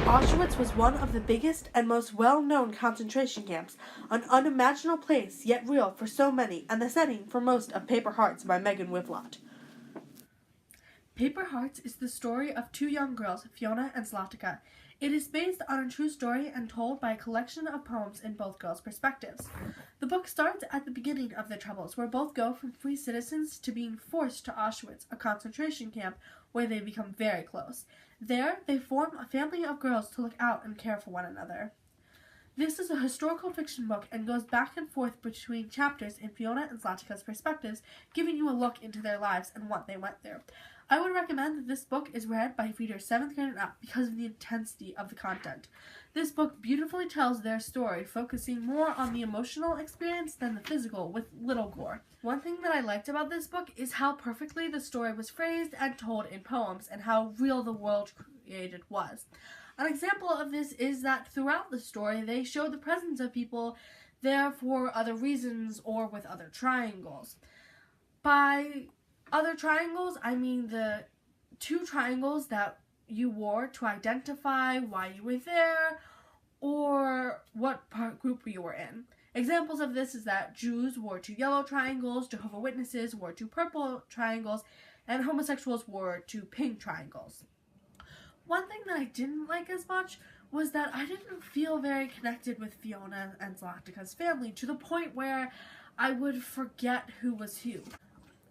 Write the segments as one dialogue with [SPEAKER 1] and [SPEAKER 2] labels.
[SPEAKER 1] Auschwitz was one of the biggest and most well-known concentration camps, an unimaginable place yet real for so many, and the setting for most of Paper Hearts by Megan Whitlock. Paper Hearts is the story of two young girls, Fiona and Zlatica. It is based on a true story and told by a collection of poems in both girls' perspectives. The book starts at the beginning of their troubles, where both go from free citizens to being forced to Auschwitz, a concentration camp where they become very close. There, they form a family of girls to look out and care for one another. This is a historical fiction book and goes back and forth between chapters in Fiona and Zlatica's perspectives, giving you a look into their lives and what they went through. I would recommend that this book is read by readers 7th grade and up because of the intensity of the content. This book beautifully tells their story, focusing more on the emotional experience than the physical, with little gore. One thing that I liked about this book is how perfectly the story was phrased and told in poems, and how real the world created was. An example of this is that throughout the story, they show the presence of people there for other reasons or with other triangles. By other triangles, I mean the two triangles that you wore to identify why you were there or what group you were in. Examples of this is that Jews wore two yellow triangles, Jehovah's Witnesses wore two purple triangles, and homosexuals wore two pink triangles. One thing that I didn't like as much was that I didn't feel very connected with Fiona and Zlatica's family, to the point where I would forget who was who.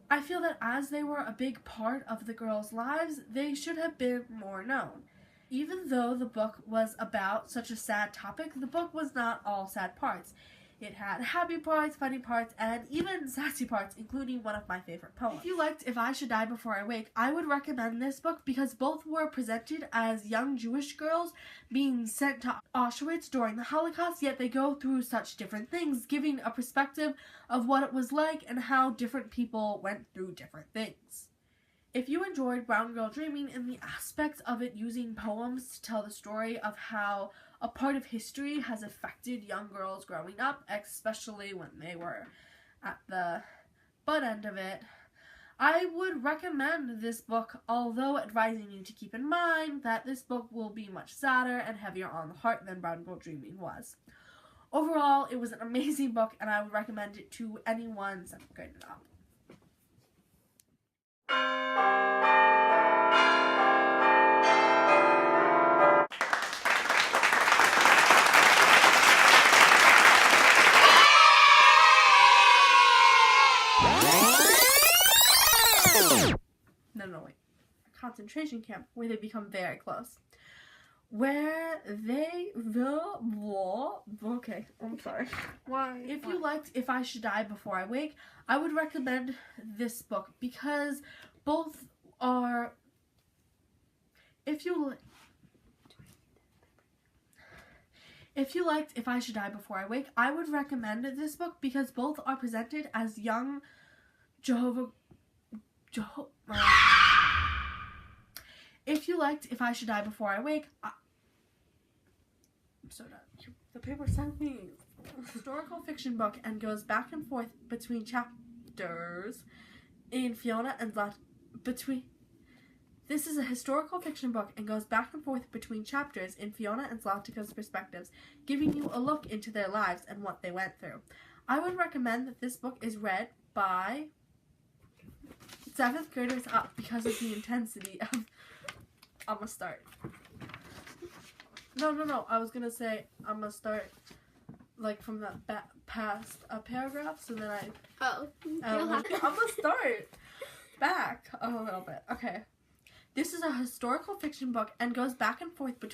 [SPEAKER 1] I feel that as they were a big part of the girls' lives, they should have been more known. Even though the book was about such a sad topic, the book was not all sad parts. It had happy parts, funny parts, and even sassy parts, including one of my favorite poems. If you liked If I Should Die Before I Wake, I would recommend this book because both were presented as young Jewish girls being sent to Auschwitz during the Holocaust, yet they go through such different things, giving a perspective of what it was like and how different people went through different things. If you enjoyed Brown Girl Dreaming and the aspects of it using poems to tell the story of how a part of history has affected young girls growing up, especially when they were at the butt end of it, I would recommend this book, although advising you to keep in mind that this book will be much sadder and heavier on the heart than Brown Girl Dreaming was. Overall, it was an amazing book, and I would recommend it to anyone 7th grade and up. No, wait. A concentration camp where they become very close. Where they will... Okay, I'm sorry.
[SPEAKER 2] Why?
[SPEAKER 1] If you liked If I Should Die Before I Wake, I would recommend this book because both are... If you liked If I Should Die Before I Wake, I would recommend this book because both are presented as young If you liked If I Should Die Before I Wake, I'm so done. The paper sent me a historical fiction book and goes back and forth between chapters in Fiona and This is a historical fiction book and goes back and forth between chapters in Fiona and Zlatica's perspectives, giving you a look into their lives and what they went through. I would recommend that this book is read by 7th graders up because of the intensity of... I'm gonna start. No, I was gonna say I'm gonna start like from the past a paragraph, so then I'm gonna start back a little bit. Okay. This is a historical fiction book and goes back and forth between